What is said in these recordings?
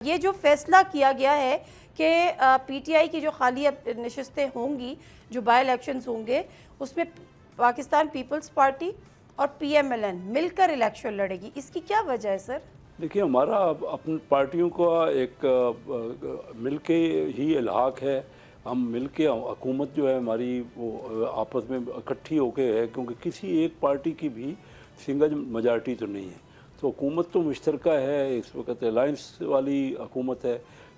یہ جو فیصلہ کیا گیا ہے کہ پی ٹی آئی کی جو خالی نشستیں ہوں گی، جو بائی الیکشنز ہوں گے، اس میں پاکستان پیپلز پارٹی اور پی ایم ایل این مل کر الیکشن لڑے گی، اس کی کیا وجہ ہے سر؟ دیکھیے، ہمارا اپنی پارٹیوں کا ایک مل کے ہی الحاق ہے. ہم مل کے حکومت جو ہے ہماری وہ آپس میں اکٹھی ہو کے ہے، کیونکہ کسی ایک پارٹی کی بھی سنگل میجارٹی تو نہیں ہے. تو حکومت تو مشترکہ ہے، اس وقت الائنس والی حکومت ہے.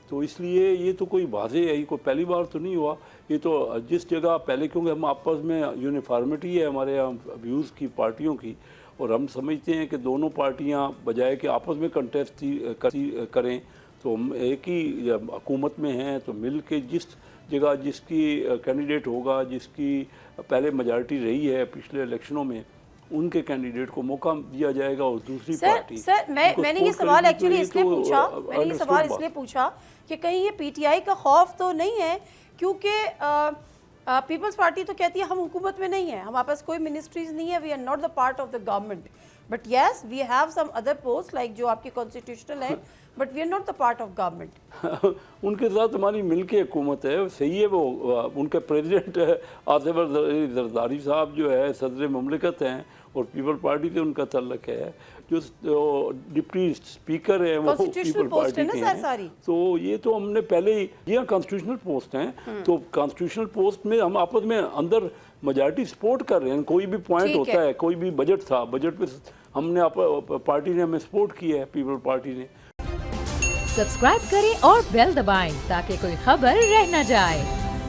تو اس لیے یہ تو کوئی واضح ہے، یہ کوئی پہلی بار تو نہیں ہوا. یہ تو جس جگہ پہلے، کیونکہ ہم آپس میں یونیفارمٹی ہے ہمارے یہاں ویوز کی پارٹیوں کی، اور ہم سمجھتے ہیں کہ دونوں پارٹیاں بجائے کہ آپس میں کنٹیسٹ کریں، تو ہم ایک ہی حکومت میں ہیں. تو مل کے جس جگہ جس کی کینڈیڈیٹ ہوگا، جس کی پہلے میجارٹی رہی ہے پچھلے الیکشنوں میں، ان کے کینڈیڈیٹ کو موقع دیا جائے گا. اور دوسری پارٹی سر میں نے یہ سوال ایکچولی اس لیے پوچھا کہ کہیں یہ پی ٹی آئی کا خوف تو نہیں ہے، کیونکہ پیپلز پارٹی تو کہتی ہے ہم حکومت میں نہیں ہیں، ہمارے پاس کوئی منسٹریز نہیں ہے، we are not the part of the government, but yes we have some other post like جو آپ کی کانسٹیٹیوشنل ہے، but we are not the part of government. ان کے ساتھ ہماری مل کے حکومت ہے، صحیح ہے. وہ ان کے پریزیڈنٹ آصف علی زرداری صاحب جو ہے صدر مملکت ہیں، اور پیپل پارٹی سے ان کا تعلق ہے. جو ڈپٹی اسپیکر ہیں وہ پیپل پارٹی کے ہیں. تو یہ تو ہم نے پہلے ہی، یہ کانسٹیٹیوشنل پوسٹ ہیں، تو کانسٹیٹیوشنل پوسٹ میں ہم آپس میں اندر میجارٹی سپورٹ کر رہے ہیں. کوئی بھی پوائنٹ ہوتا ہے، کوئی بھی بجٹ تھا، بجٹ پہ ہم نے پارٹی نے ہمیں سپورٹ کیا ہے، پیپل پارٹی نے. سبسکرائب کریں اور بیل دبائیں تاکہ کوئی خبر رہ نہ جائے.